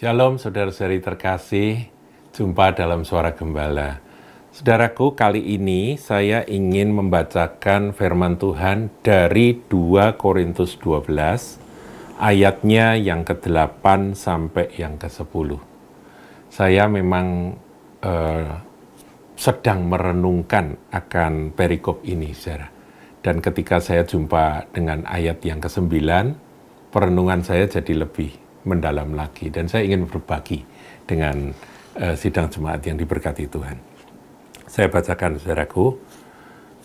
Shalom saudara-saudari terkasih, jumpa dalam Suara Gembala. Saudaraku, kali ini saya ingin membacakan firman Tuhan dari 2 Korintus 12, ayatnya yang ke-8 sampai yang ke-10. Saya memang sedang merenungkan akan perikop ini, saudara. Dan ketika saya jumpa dengan ayat yang ke-9, perenungan saya jadi lebih mendalam lagi. Dan saya ingin berbagi dengan sidang jemaat yang diberkati Tuhan. Saya bacakan, saudaraku,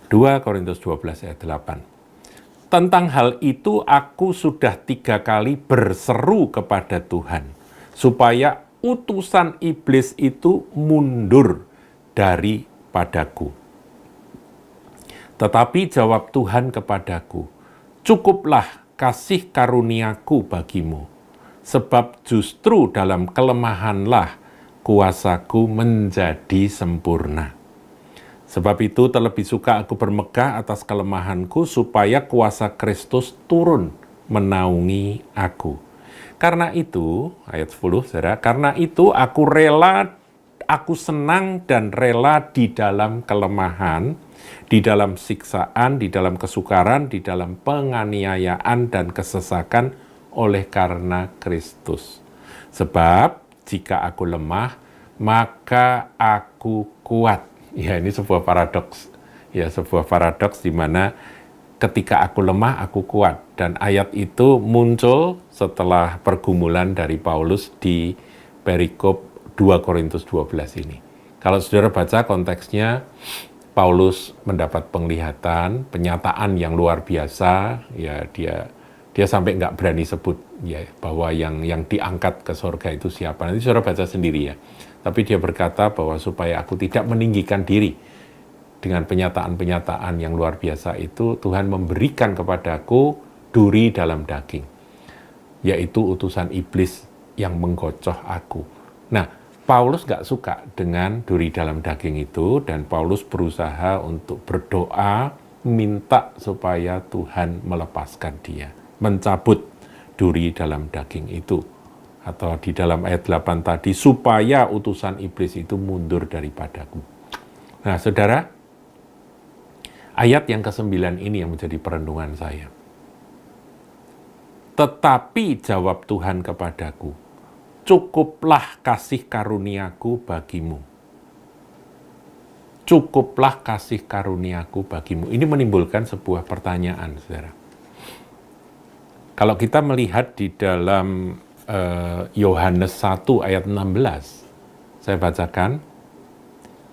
2 Korintus 12 ayat 8. Tentang hal itu aku sudah 3 kali berseru kepada Tuhan, supaya utusan iblis itu mundur daripadaku. Tetapi jawab Tuhan kepadaku, cukuplah kasih karuniaku bagimu, sebab justru dalam kelemahanlah kuasaku menjadi sempurna. Sebab itu terlebih suka aku bermegah atas kelemahanku, supaya kuasa Kristus turun menaungi aku. Karena itu, ayat 10, saudara, karena itu aku senang dan rela di dalam kelemahan, di dalam siksaan, di dalam kesukaran, di dalam penganiayaan dan kesesakan oleh karena Kristus. Sebab jika aku lemah, maka aku kuat. Ya, ini sebuah paradoks. Ya, sebuah paradoks di mana ketika aku lemah, aku kuat. Dan ayat itu muncul setelah pergumulan dari Paulus di perikop 2 Korintus 12 ini. Kalau saudara baca konteksnya, Paulus mendapat penglihatan, penyataan yang luar biasa. Ya, dia sampai nggak berani sebut ya bahwa yang diangkat ke surga itu siapa. Nanti saudara baca sendiri ya. Tapi dia berkata bahwa supaya aku tidak meninggikan diri dengan penyataan-penyataan yang luar biasa itu, Tuhan memberikan kepadaku duri dalam daging, yaitu utusan iblis yang menggocoh aku. Nah, Paulus nggak suka dengan duri dalam daging itu, dan Paulus berusaha untuk berdoa, minta supaya Tuhan melepaskan dia, mencabut duri dalam daging itu. Atau di dalam ayat 8 tadi, supaya utusan iblis itu mundur daripadaku. Nah, saudara, ayat yang ke-9 ini yang menjadi perenungan saya. Tetapi jawab Tuhan kepadaku, cukuplah kasih karuniaku bagimu. Cukuplah kasih karuniaku bagimu. Ini menimbulkan sebuah pertanyaan, saudara. Kalau kita melihat di dalam Yohanes 1 ayat 16, saya bacakan,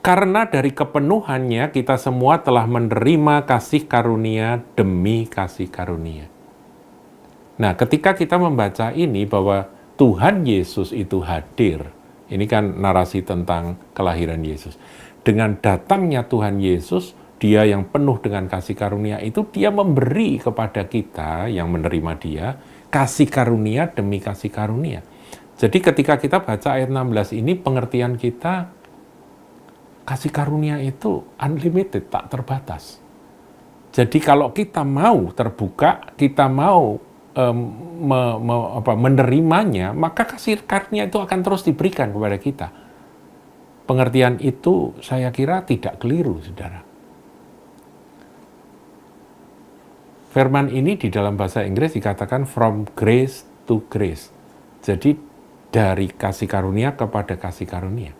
karena dari kepenuhannya kita semua telah menerima kasih karunia demi kasih karunia. Nah, ketika kita membaca ini bahwa Tuhan Yesus itu hadir, ini kan narasi tentang kelahiran Yesus. Dengan datangnya Tuhan Yesus, dia yang penuh dengan kasih karunia itu, dia memberi kepada kita yang menerima dia, kasih karunia demi kasih karunia. Jadi ketika kita baca ayat 16 ini, pengertian kita, kasih karunia itu unlimited, tak terbatas. Jadi kalau kita mau terbuka, kita mau menerimanya, maka kasih karunia itu akan terus diberikan kepada kita. Pengertian itu saya kira tidak keliru, saudara. Firman ini di dalam bahasa Inggris dikatakan from grace to grace. Jadi dari kasih karunia kepada kasih karunia.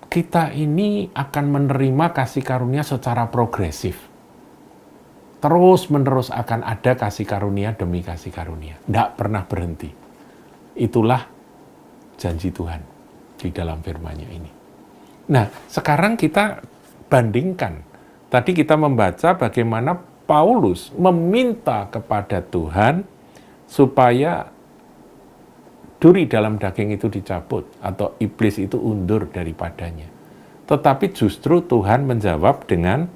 Kita ini akan menerima kasih karunia secara progresif. Terus-menerus akan ada kasih karunia demi kasih karunia. Tidak pernah berhenti. Itulah janji Tuhan di dalam firman-Nya ini. Nah, sekarang kita bandingkan. Tadi kita membaca bagaimana Paulus meminta kepada Tuhan supaya duri dalam daging itu dicabut atau iblis itu undur daripadanya. Tetapi justru Tuhan menjawab dengan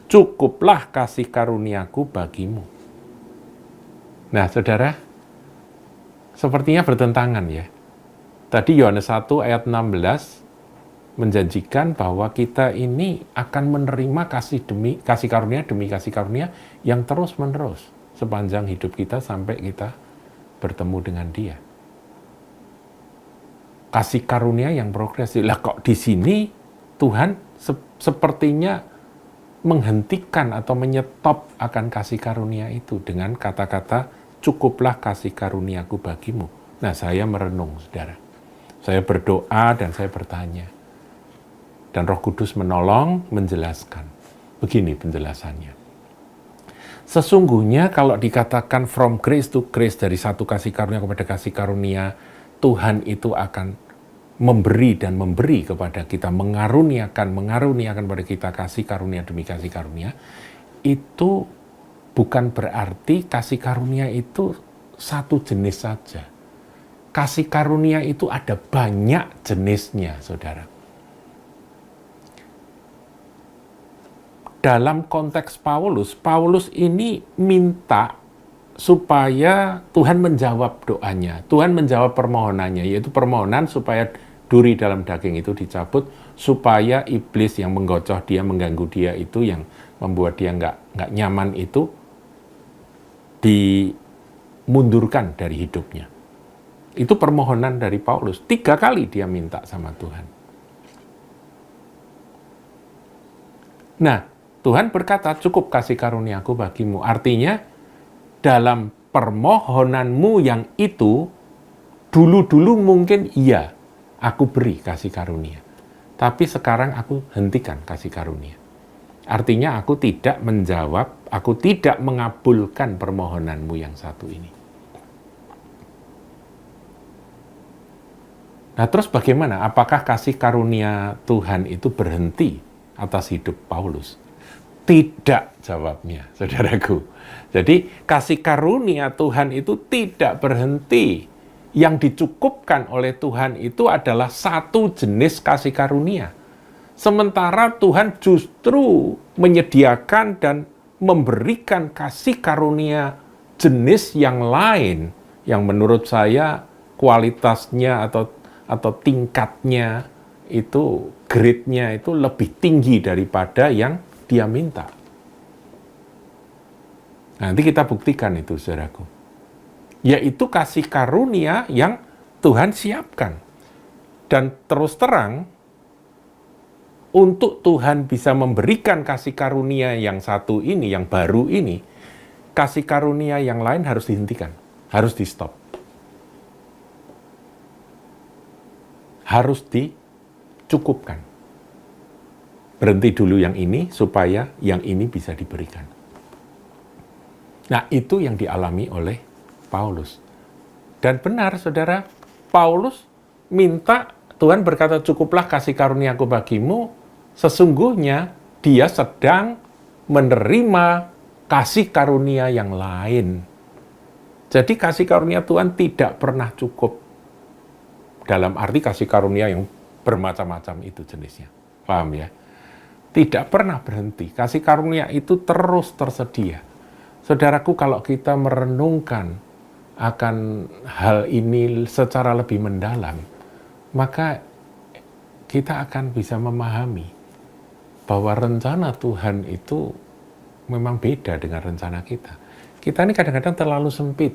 cukuplah kasih karuniaku bagimu. Nah, saudara, sepertinya bertentangan ya. Tadi Yohanes 1 ayat 16 menjanjikan bahwa kita ini akan menerima kasih karunia demi kasih karunia yang terus-menerus sepanjang hidup kita sampai kita bertemu dengan Dia. kasih karunia yang progresif. Lah kok di sini Tuhan sepertinya menghentikan atau menyetop akan kasih karunia itu dengan kata-kata cukuplah kasih karuniaku bagimu. Nah, saya merenung, saudara. Saya berdoa dan saya bertanya. Dan Roh Kudus menolong, menjelaskan. Begini penjelasannya. Sesungguhnya kalau dikatakan from grace to grace, dari satu kasih karunia kepada kasih karunia, Tuhan itu akan memberi dan memberi kepada kita, mengaruniakan pada kita kasih karunia demi kasih karunia, itu bukan berarti kasih karunia itu satu jenis saja. Kasih karunia itu ada banyak jenisnya, saudara. Dalam konteks Paulus ini minta supaya Tuhan menjawab doanya, Tuhan menjawab permohonannya, yaitu permohonan supaya duri dalam daging itu dicabut, supaya iblis yang menggocoh dia, mengganggu dia itu, yang membuat dia nggak nyaman itu, dimundurkan dari hidupnya. Itu permohonan dari Paulus. 3 kali dia minta sama Tuhan. Nah, Tuhan berkata, cukup kasih karuniaku bagimu. Artinya, dalam permohonanmu yang itu, dulu-dulu mungkin iya, aku beri kasih karunia. Tapi sekarang aku hentikan kasih karunia. Artinya aku tidak menjawab, aku tidak mengabulkan permohonanmu yang satu ini. Nah, terus bagaimana? Apakah kasih karunia Tuhan itu berhenti atas hidup Paulus? Tidak jawabnya, saudaraku. Jadi kasih karunia Tuhan itu tidak berhenti. Yang dicukupkan oleh Tuhan itu adalah satu jenis kasih karunia. Sementara Tuhan justru menyediakan dan memberikan kasih karunia jenis yang lain, yang menurut saya kualitasnya atau tingkatnya itu, grade-nya itu lebih tinggi daripada yang dia minta. Nanti kita buktikan itu, saudaraku. Yaitu kasih karunia yang Tuhan siapkan. Dan terus terang, untuk Tuhan bisa memberikan kasih karunia yang satu ini, yang baru ini, kasih karunia yang lain harus dihentikan, harus di-stop. Harus dicukupkan. Berhenti dulu yang ini, supaya yang ini bisa diberikan. Nah, itu yang dialami oleh Paulus. Dan benar, saudara, Paulus minta, Tuhan berkata, cukuplah kasih karuniaku bagimu, sesungguhnya dia sedang menerima kasih karunia yang lain. Jadi kasih karunia Tuhan tidak pernah cukup. Dalam arti kasih karunia yang bermacam-macam itu jenisnya. Paham ya? Tidak pernah berhenti. Kasih karunia itu terus tersedia. Saudaraku, kalau kita merenungkan akan hal ini secara lebih mendalam, maka kita akan bisa memahami bahwa rencana Tuhan itu memang beda dengan rencana kita. Kita ini kadang-kadang terlalu sempit.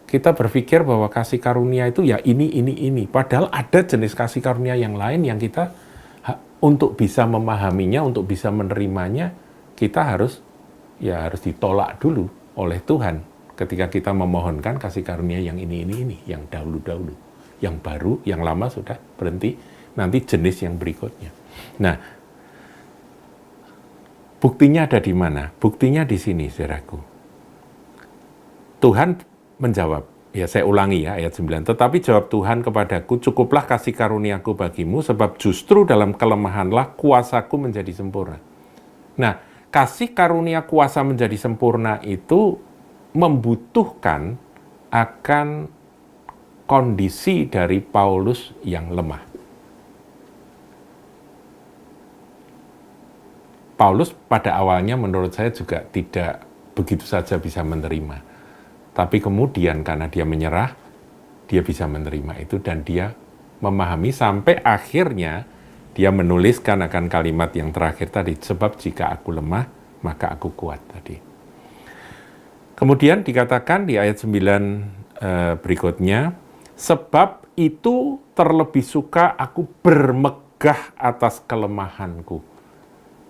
Kita berpikir bahwa kasih karunia itu ya ini. Padahal ada jenis kasih karunia yang lain yang kita untuk bisa memahaminya, untuk bisa menerimanya, kita harus ditolak dulu oleh Tuhan ketika kita memohonkan kasih karunia yang ini, yang dahulu-dahulu. Yang baru, yang lama sudah berhenti, nanti jenis yang berikutnya. Nah, buktinya ada di mana? Buktinya di sini, saudaraku. Tuhan menjawab, ya saya ulangi ya ayat 9, tetapi jawab Tuhan kepadaku, cukuplah kasih karuniaku bagimu, sebab justru dalam kelemahanlah kuasaku menjadi sempurna. Nah, kasih karunia kuasa menjadi sempurna itu membutuhkan akan kondisi dari Paulus yang lemah. Paulus pada awalnya menurut saya juga tidak begitu saja bisa menerima. Tapi kemudian karena dia menyerah, dia bisa menerima itu dan dia memahami sampai akhirnya dia menuliskan akan kalimat yang terakhir tadi, sebab jika aku lemah, maka aku kuat tadi. Kemudian dikatakan di ayat 9 berikutnya, sebab itu terlebih suka aku bermegah atas kelemahanku.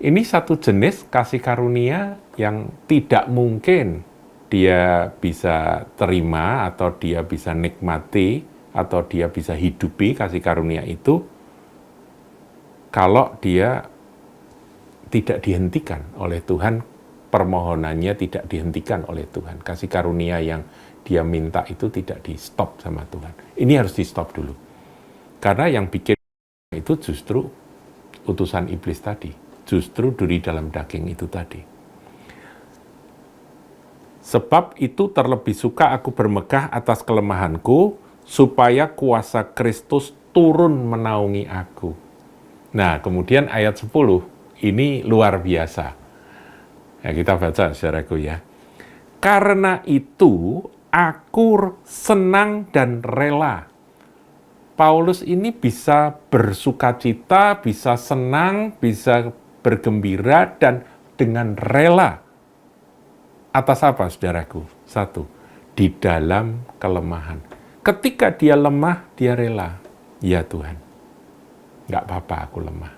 Ini satu jenis kasih karunia yang tidak mungkin dia bisa terima atau dia bisa nikmati atau dia bisa hidupi kasih karunia itu kalau dia tidak dihentikan oleh Tuhan, permohonannya tidak dihentikan oleh Tuhan. Kasih karunia yang dia minta itu tidak di-stop sama Tuhan. Ini harus di-stop dulu. Karena yang bikin itu justru utusan iblis tadi. Justru duri dalam daging itu tadi. Sebab itu terlebih suka aku bermegah atas kelemahanku, supaya kuasa Kristus turun menaungi aku. Nah, kemudian ayat 10, ini luar biasa. Ya, kita baca saudaraku ya. Karena itu aku senang dan rela. Paulus ini bisa bersukacita, bisa senang, bisa bergembira, dan dengan rela. Atas apa, saudaraku? Satu, di dalam kelemahan. Ketika dia lemah, dia rela. Ya Tuhan, nggak apa-apa aku lemah.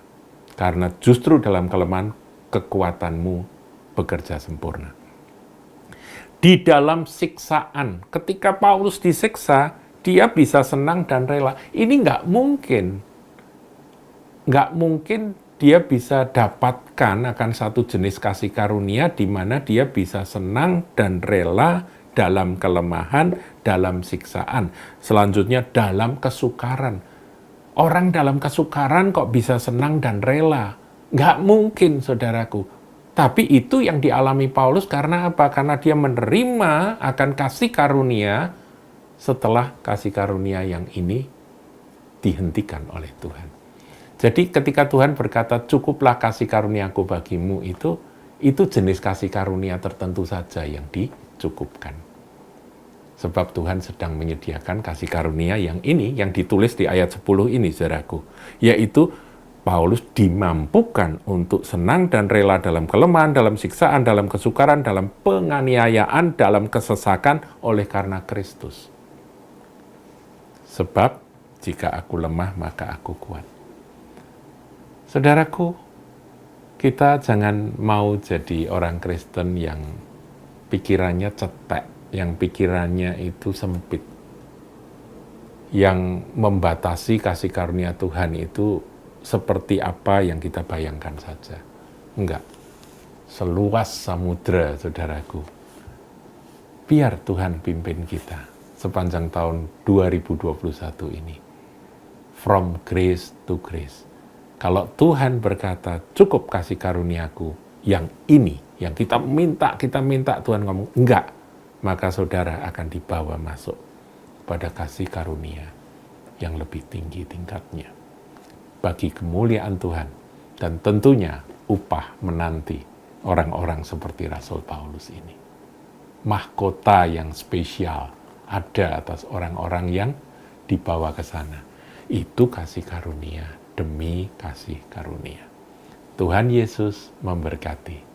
Karena justru dalam kelemahan, kekuatan-Mu bekerja sempurna. Di dalam siksaan, ketika Paulus disiksa, dia bisa senang dan rela. Ini nggak mungkin. Nggak mungkin dia bisa dapatkan akan satu jenis kasih karunia di mana dia bisa senang dan rela dalam kelemahan, dalam siksaan. Selanjutnya dalam kesukaran. Orang dalam kesukaran kok bisa senang dan rela? Nggak mungkin, saudaraku. Tapi itu yang dialami Paulus karena apa? Karena dia menerima akan kasih karunia setelah kasih karunia yang ini dihentikan oleh Tuhan. Jadi ketika Tuhan berkata, cukuplah kasih karuniaku bagimu, itu jenis kasih karunia tertentu saja yang dicukupkan. Sebab Tuhan sedang menyediakan kasih karunia yang ini, yang ditulis di ayat 10 ini, saudaraku. Yaitu Paulus dimampukan untuk senang dan rela dalam kelemahan, dalam siksaan, dalam kesukaran, dalam penganiayaan, dalam kesesakan oleh karena Kristus. Sebab jika aku lemah, maka aku kuat. Saudaraku, kita jangan mau jadi orang Kristen yang pikirannya cetek, yang pikirannya itu sempit, yang membatasi kasih karunia Tuhan itu seperti apa yang kita bayangkan saja. Enggak. Seluas samudra, saudaraku. Biar Tuhan pimpin kita sepanjang tahun 2021 ini. From grace to grace. Kalau Tuhan berkata, cukup kasih karuniaku yang ini, yang kita minta, Tuhan ngomong, enggak. Maka saudara akan dibawa masuk pada kasih karunia yang lebih tinggi tingkatnya. Bagi kemuliaan Tuhan, dan tentunya upah menanti orang-orang seperti Rasul Paulus ini. Mahkota yang spesial ada atas orang-orang yang dibawa ke sana. Itu kasih karunia demi kasih karunia. Tuhan Yesus memberkati.